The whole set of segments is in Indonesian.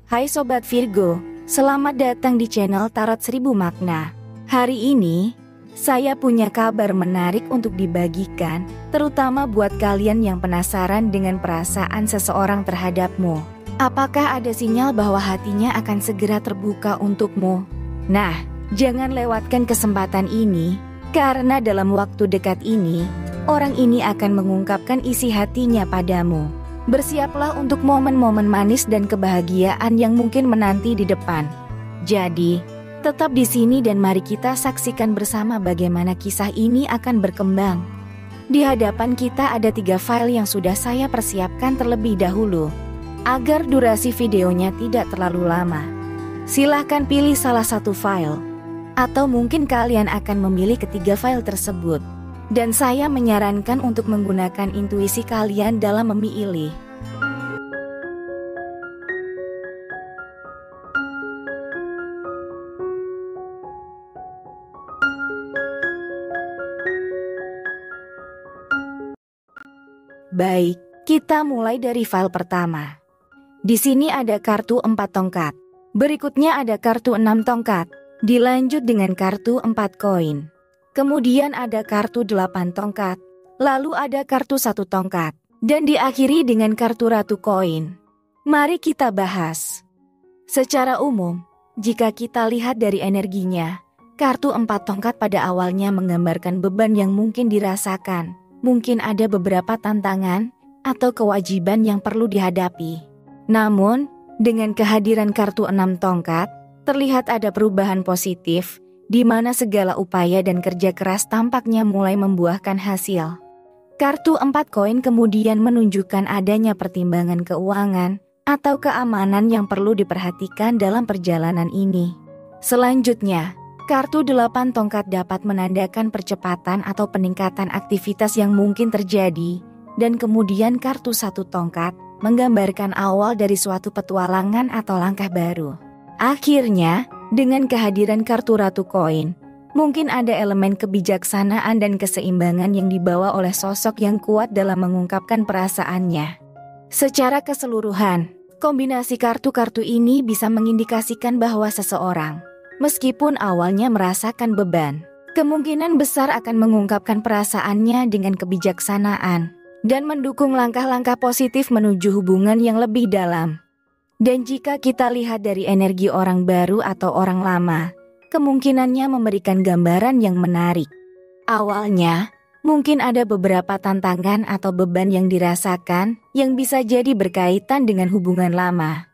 Hai Sobat Virgo, selamat datang di channel Tarot 1000 Makna. Hari ini, saya punya kabar menarik untuk dibagikan, terutama buat kalian yang penasaran dengan perasaan seseorang terhadapmu. Apakah ada sinyal bahwa hatinya akan segera terbuka untukmu? Nah, jangan lewatkan kesempatan ini, karena dalam waktu dekat ini, orang ini akan mengungkapkan isi hatinya padamu. Bersiaplah untuk momen-momen manis dan kebahagiaan yang mungkin menanti di depan. Jadi, tetap di sini dan mari kita saksikan bersama bagaimana kisah ini akan berkembang. Di hadapan kita ada 3 file yang sudah saya persiapkan terlebih dahulu, agar durasi videonya tidak terlalu lama. Silahkan pilih salah satu file, atau mungkin kalian akan memilih ketiga file tersebut. Dan saya menyarankan untuk menggunakan intuisi kalian dalam memilih. Baik, kita mulai dari file pertama. Di sini ada kartu 4 tongkat. Berikutnya ada kartu 6 tongkat. Dilanjut dengan kartu 4 koin. Kemudian ada kartu 8 tongkat, lalu ada kartu 1 tongkat, dan diakhiri dengan kartu ratu koin. Mari kita bahas. Secara umum, jika kita lihat dari energinya, kartu 4 tongkat pada awalnya menggambarkan beban yang mungkin dirasakan. Mungkin ada beberapa tantangan atau kewajiban yang perlu dihadapi. Namun, dengan kehadiran kartu 6 tongkat, terlihat ada perubahan positif, di mana segala upaya dan kerja keras tampaknya mulai membuahkan hasil. Kartu 4 koin kemudian menunjukkan adanya pertimbangan keuangan atau keamanan yang perlu diperhatikan dalam perjalanan ini. Selanjutnya, kartu 8 tongkat dapat menandakan percepatan atau peningkatan aktivitas yang mungkin terjadi, dan kemudian kartu 1 tongkat menggambarkan awal dari suatu petualangan atau langkah baru. Akhirnya, dengan kehadiran kartu ratu koin, mungkin ada elemen kebijaksanaan dan keseimbangan yang dibawa oleh sosok yang kuat dalam mengungkapkan perasaannya. Secara keseluruhan, kombinasi kartu-kartu ini bisa mengindikasikan bahwa seseorang, meskipun awalnya merasakan beban, kemungkinan besar akan mengungkapkan perasaannya dengan kebijaksanaan dan mendukung langkah-langkah positif menuju hubungan yang lebih dalam. Dan jika kita lihat dari energi orang baru atau orang lama, kemungkinannya memberikan gambaran yang menarik. Awalnya, mungkin ada beberapa tantangan atau beban yang dirasakan yang bisa jadi berkaitan dengan hubungan lama.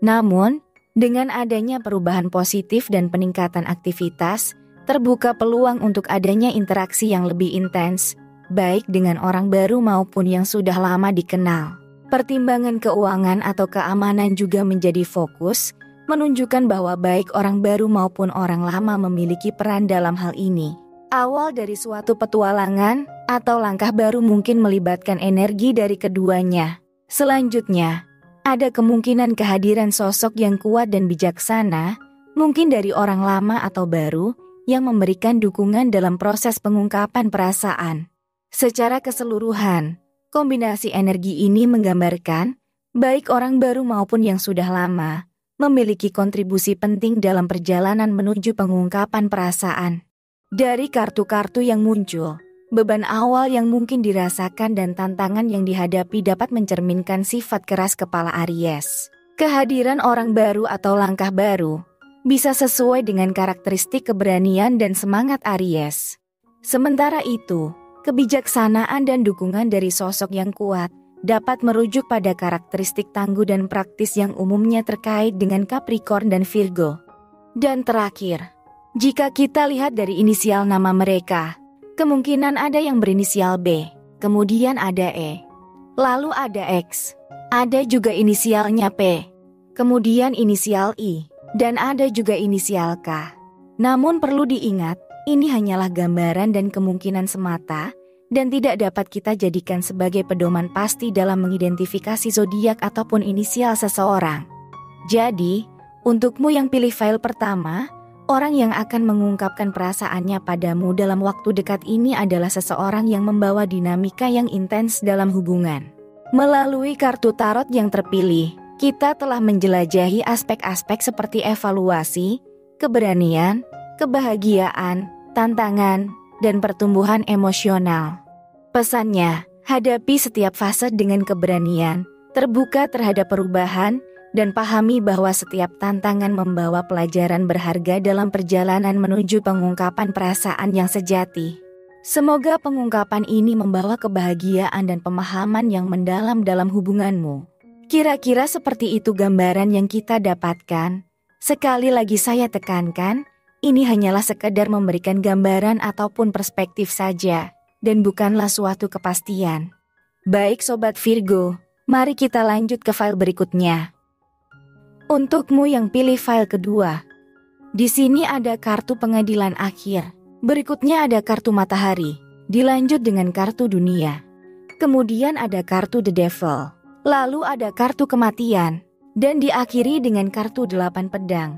Namun, dengan adanya perubahan positif dan peningkatan aktivitas, terbuka peluang untuk adanya interaksi yang lebih intens, baik dengan orang baru maupun yang sudah lama dikenal. Pertimbangan keuangan atau keamanan juga menjadi fokus, menunjukkan bahwa baik orang baru maupun orang lama memiliki peran dalam hal ini. Awal dari suatu petualangan atau langkah baru mungkin melibatkan energi dari keduanya. Selanjutnya, ada kemungkinan kehadiran sosok yang kuat dan bijaksana, mungkin dari orang lama atau baru, yang memberikan dukungan dalam proses pengungkapan perasaan. Secara keseluruhan, kombinasi energi ini menggambarkan, baik orang baru maupun yang sudah lama, memiliki kontribusi penting dalam perjalanan menuju pengungkapan perasaan. Dari kartu-kartu yang muncul, beban awal yang mungkin dirasakan dan tantangan yang dihadapi dapat mencerminkan sifat keras kepala Aries. Kehadiran orang baru atau langkah baru, bisa sesuai dengan karakteristik keberanian dan semangat Aries. Sementara itu, kebijaksanaan dan dukungan dari sosok yang kuat dapat merujuk pada karakteristik tangguh dan praktis yang umumnya terkait dengan Capricorn dan Virgo. Dan terakhir, jika kita lihat dari inisial nama mereka, kemungkinan ada yang berinisial B, kemudian ada E, lalu ada X, ada juga inisialnya P, kemudian inisial I, dan ada juga inisial K. Namun perlu diingat, ini hanyalah gambaran dan kemungkinan semata, dan tidak dapat kita jadikan sebagai pedoman pasti dalam mengidentifikasi zodiak ataupun inisial seseorang. Jadi, untukmu yang pilih file pertama, orang yang akan mengungkapkan perasaannya padamu dalam waktu dekat ini adalah seseorang yang membawa dinamika yang intens dalam hubungan. Melalui kartu tarot yang terpilih, kita telah menjelajahi aspek-aspek seperti evaluasi, keberanian, kebahagiaan, tantangan, dan pertumbuhan emosional. Pesannya, hadapi setiap fase dengan keberanian, terbuka terhadap perubahan, dan pahami bahwa setiap tantangan membawa pelajaran berharga dalam perjalanan menuju pengungkapan perasaan yang sejati. Semoga pengungkapan ini membawa kebahagiaan dan pemahaman yang mendalam dalam hubunganmu. Kira-kira seperti itu gambaran yang kita dapatkan. Sekali lagi saya tekankan, ini hanyalah sekedar memberikan gambaran ataupun perspektif saja, dan bukanlah suatu kepastian. Baik Sobat Virgo, mari kita lanjut ke file berikutnya. Untukmu yang pilih file kedua, di sini ada kartu pengadilan akhir. Berikutnya ada kartu matahari, dilanjut dengan kartu dunia. Kemudian ada kartu The Devil. Lalu ada kartu kematian, dan diakhiri dengan kartu 8 pedang.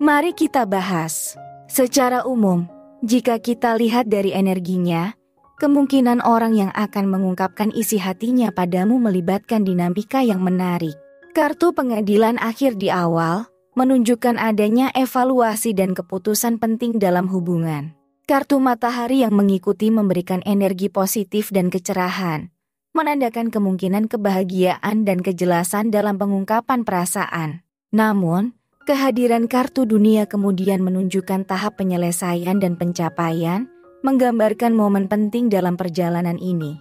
Mari kita bahas. Secara umum, jika kita lihat dari energinya, kemungkinan orang yang akan mengungkapkan isi hatinya padamu melibatkan dinamika yang menarik. Kartu pengadilan akhir di awal, menunjukkan adanya evaluasi dan keputusan penting dalam hubungan. Kartu matahari yang mengikuti memberikan energi positif dan kecerahan, menandakan kemungkinan kebahagiaan dan kejelasan dalam pengungkapan perasaan. Namun, kehadiran kartu dunia kemudian menunjukkan tahap penyelesaian dan pencapaian, menggambarkan momen penting dalam perjalanan ini.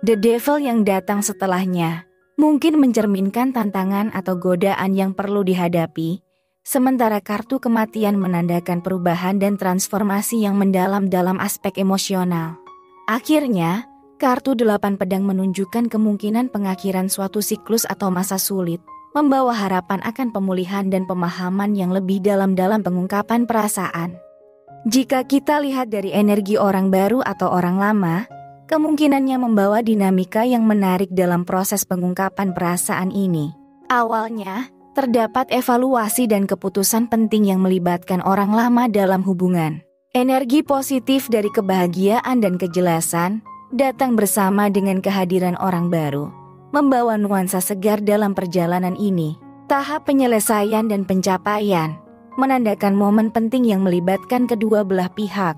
The Devil yang datang setelahnya, mungkin mencerminkan tantangan atau godaan yang perlu dihadapi, sementara kartu kematian menandakan perubahan dan transformasi yang mendalam dalam aspek emosional. Akhirnya, kartu 8 pedang menunjukkan kemungkinan pengakhiran suatu siklus atau masa sulit, membawa harapan akan pemulihan dan pemahaman yang lebih dalam pengungkapan perasaan. Jika kita lihat dari energi orang baru atau orang lama, kemungkinannya membawa dinamika yang menarik dalam proses pengungkapan perasaan ini. Awalnya, terdapat evaluasi dan keputusan penting yang melibatkan orang lama dalam hubungan. Energi positif dari kebahagiaan dan kejelasan datang bersama dengan kehadiran orang baru, membawa nuansa segar dalam perjalanan ini. Tahap penyelesaian dan pencapaian menandakan momen penting yang melibatkan kedua belah pihak.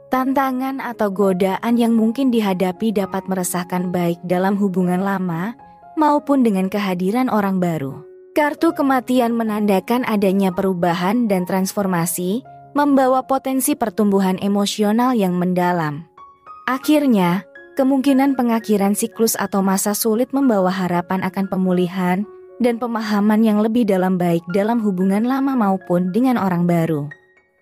Tantangan atau godaan yang mungkin dihadapi dapat meresahkan baik dalam hubungan lama maupun dengan kehadiran orang baru. Kartu kematian menandakan adanya perubahan dan transformasi, membawa potensi pertumbuhan emosional yang mendalam. Akhirnya, kemungkinan pengakhiran siklus atau masa sulit membawa harapan akan pemulihan dan pemahaman yang lebih dalam baik dalam hubungan lama maupun dengan orang baru.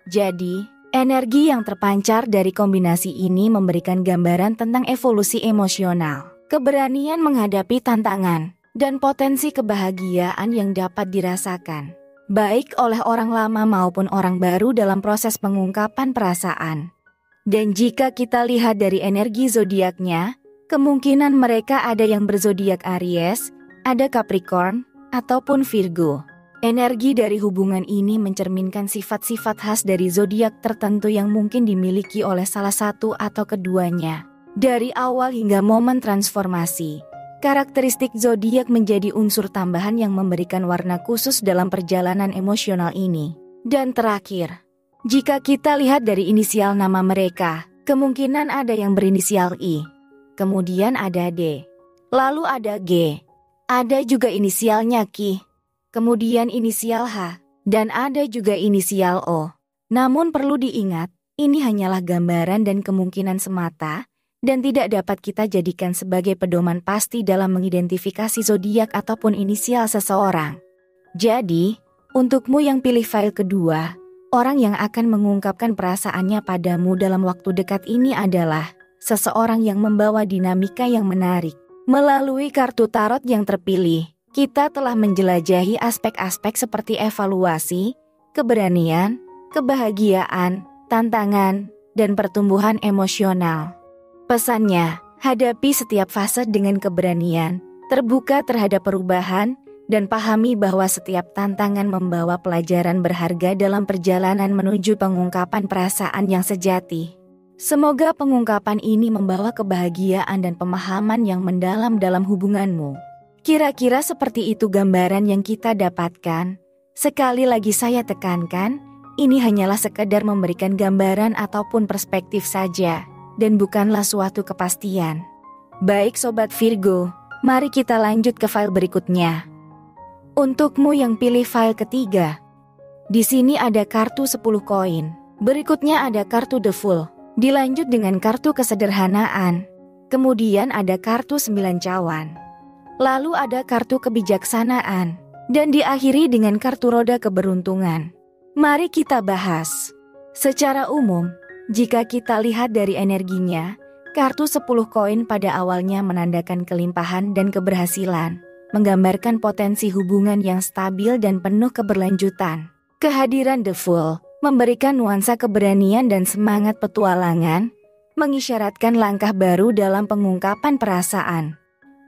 Jadi, energi yang terpancar dari kombinasi ini memberikan gambaran tentang evolusi emosional, keberanian menghadapi tantangan, dan potensi kebahagiaan yang dapat dirasakan, baik oleh orang lama maupun orang baru dalam proses pengungkapan perasaan. Dan jika kita lihat dari energi zodiaknya, kemungkinan mereka ada yang berzodiak Aries, ada Capricorn, ataupun Virgo. Energi dari hubungan ini mencerminkan sifat-sifat khas dari zodiak tertentu yang mungkin dimiliki oleh salah satu atau keduanya. Dari awal hingga momen transformasi, karakteristik zodiak menjadi unsur tambahan yang memberikan warna khusus dalam perjalanan emosional ini. Dan terakhir, jika kita lihat dari inisial nama mereka, kemungkinan ada yang berinisial I, kemudian ada D, lalu ada G, ada juga inisialnya Q, kemudian inisial H, dan ada juga inisial O. Namun perlu diingat, ini hanyalah gambaran dan kemungkinan semata, dan tidak dapat kita jadikan sebagai pedoman pasti dalam mengidentifikasi zodiak ataupun inisial seseorang. Jadi, untukmu yang pilih file kedua, orang yang akan mengungkapkan perasaannya padamu dalam waktu dekat ini adalah seseorang yang membawa dinamika yang menarik. Melalui kartu tarot yang terpilih, kita telah menjelajahi aspek-aspek seperti evaluasi, keberanian, kebahagiaan, tantangan, dan pertumbuhan emosional. Pesannya, hadapi setiap fase dengan keberanian, terbuka terhadap perubahan, dan pahami bahwa setiap tantangan membawa pelajaran berharga dalam perjalanan menuju pengungkapan perasaan yang sejati. Semoga pengungkapan ini membawa kebahagiaan dan pemahaman yang mendalam dalam hubunganmu. Kira-kira seperti itu gambaran yang kita dapatkan. Sekali lagi saya tekankan, ini hanyalah sekedar memberikan gambaran ataupun perspektif saja, dan bukanlah suatu kepastian. Baik Sobat Virgo, mari kita lanjut ke file berikutnya. Untukmu yang pilih file ketiga, di sini ada kartu 10 koin. Berikutnya ada kartu The Fool, dilanjut dengan kartu kesederhanaan. Kemudian ada kartu 9 cawan. Lalu ada kartu kebijaksanaan, dan diakhiri dengan kartu roda keberuntungan. Mari kita bahas. Secara umum, jika kita lihat dari energinya, kartu 10 koin pada awalnya menandakan kelimpahan dan keberhasilan, menggambarkan potensi hubungan yang stabil dan penuh keberlanjutan. Kehadiran The Fool memberikan nuansa keberanian dan semangat petualangan, mengisyaratkan langkah baru dalam pengungkapan perasaan.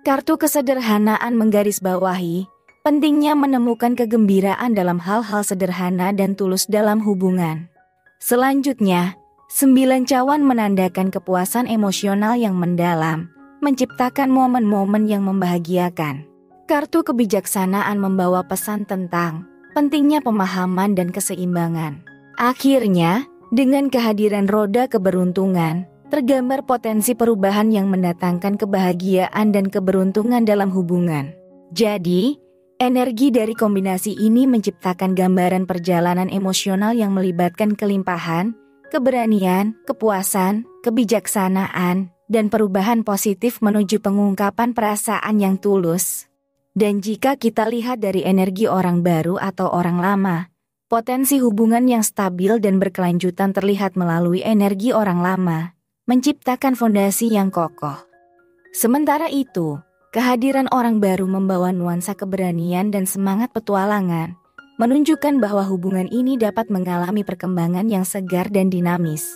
Kartu kesederhanaan menggarisbawahi pentingnya menemukan kegembiraan dalam hal-hal sederhana dan tulus dalam hubungan. Selanjutnya, 9 cawan menandakan kepuasan emosional yang mendalam, menciptakan momen-momen yang membahagiakan. Kartu kebijaksanaan membawa pesan tentang pentingnya pemahaman dan keseimbangan. Akhirnya, dengan kehadiran roda keberuntungan, tergambar potensi perubahan yang mendatangkan kebahagiaan dan keberuntungan dalam hubungan. Jadi, energi dari kombinasi ini menciptakan gambaran perjalanan emosional yang melibatkan kelimpahan, keberanian, kepuasan, kebijaksanaan, dan perubahan positif menuju pengungkapan perasaan yang tulus. Dan jika kita lihat dari energi orang baru atau orang lama, potensi hubungan yang stabil dan berkelanjutan terlihat melalui energi orang lama, menciptakan fondasi yang kokoh. Sementara itu, kehadiran orang baru membawa nuansa keberanian dan semangat petualangan, menunjukkan bahwa hubungan ini dapat mengalami perkembangan yang segar dan dinamis.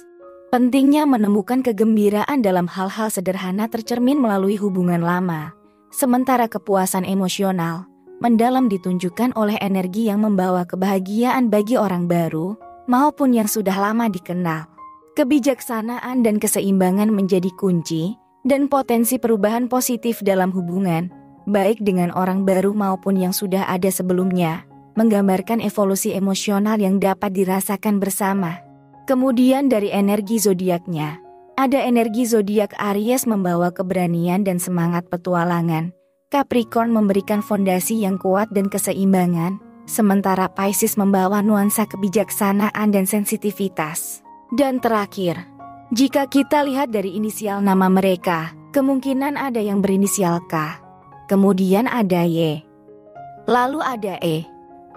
Pentingnya menemukan kegembiraan dalam hal-hal sederhana tercermin melalui hubungan lama, sementara kepuasan emosional mendalam ditunjukkan oleh energi yang membawa kebahagiaan bagi orang baru maupun yang sudah lama dikenal. Kebijaksanaan dan keseimbangan menjadi kunci dan potensi perubahan positif dalam hubungan, baik dengan orang baru maupun yang sudah ada sebelumnya, menggambarkan evolusi emosional yang dapat dirasakan bersama. Kemudian dari energi zodiaknya, ada energi zodiak Aries membawa keberanian dan semangat petualangan, Capricorn memberikan fondasi yang kuat dan keseimbangan, sementara Pisces membawa nuansa kebijaksanaan dan sensitivitas. Dan terakhir, jika kita lihat dari inisial nama mereka, kemungkinan ada yang berinisial K, kemudian ada Y, lalu ada E,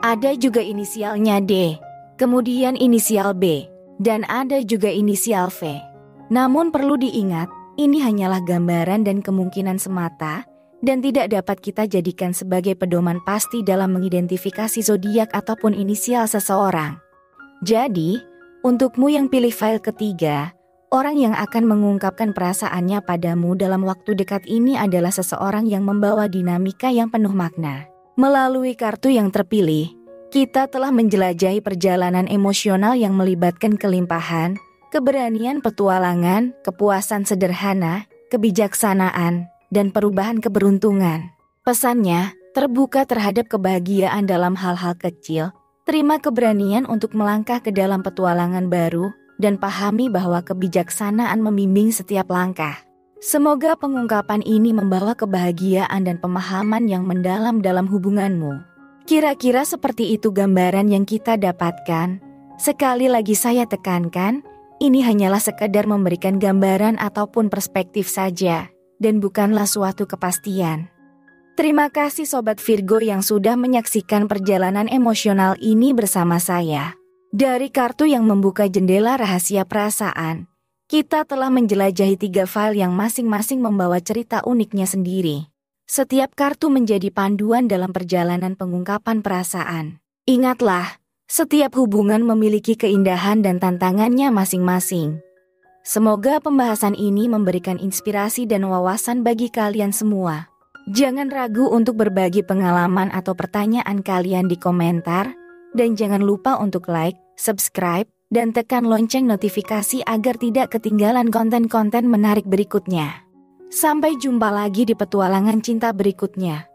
ada juga inisialnya D, kemudian inisial B, dan ada juga inisial V. Namun perlu diingat, ini hanyalah gambaran dan kemungkinan semata, dan tidak dapat kita jadikan sebagai pedoman pasti dalam mengidentifikasi zodiak ataupun inisial seseorang. Jadi, untukmu yang pilih file ketiga, orang yang akan mengungkapkan perasaannya padamu dalam waktu dekat ini adalah seseorang yang membawa dinamika yang penuh makna. Melalui kartu yang terpilih, kita telah menjelajahi perjalanan emosional yang melibatkan kelimpahan, keberanian petualangan, kepuasan sederhana, kebijaksanaan, dan perubahan keberuntungan. Pesannya, terbuka terhadap kebahagiaan dalam hal-hal kecil, terima keberanian untuk melangkah ke dalam petualangan baru, dan pahami bahwa kebijaksanaan membimbing setiap langkah. Semoga pengungkapan ini membawa kebahagiaan dan pemahaman yang mendalam dalam hubunganmu. Kira-kira seperti itu gambaran yang kita dapatkan. Sekali lagi saya tekankan, ini hanyalah sekadar memberikan gambaran ataupun perspektif saja, dan bukanlah suatu kepastian. Terima kasih Sobat Virgo yang sudah menyaksikan perjalanan emosional ini bersama saya. Dari kartu yang membuka jendela rahasia perasaan, kita telah menjelajahi 3 file yang masing-masing membawa cerita uniknya sendiri. Setiap kartu menjadi panduan dalam perjalanan pengungkapan perasaan. Ingatlah, setiap hubungan memiliki keindahan dan tantangannya masing-masing. Semoga pembahasan ini memberikan inspirasi dan wawasan bagi kalian semua. Jangan ragu untuk berbagi pengalaman atau pertanyaan kalian di komentar, dan jangan lupa untuk like, subscribe, dan tekan lonceng notifikasi agar tidak ketinggalan konten-konten menarik berikutnya. Sampai jumpa lagi di petualangan cinta berikutnya.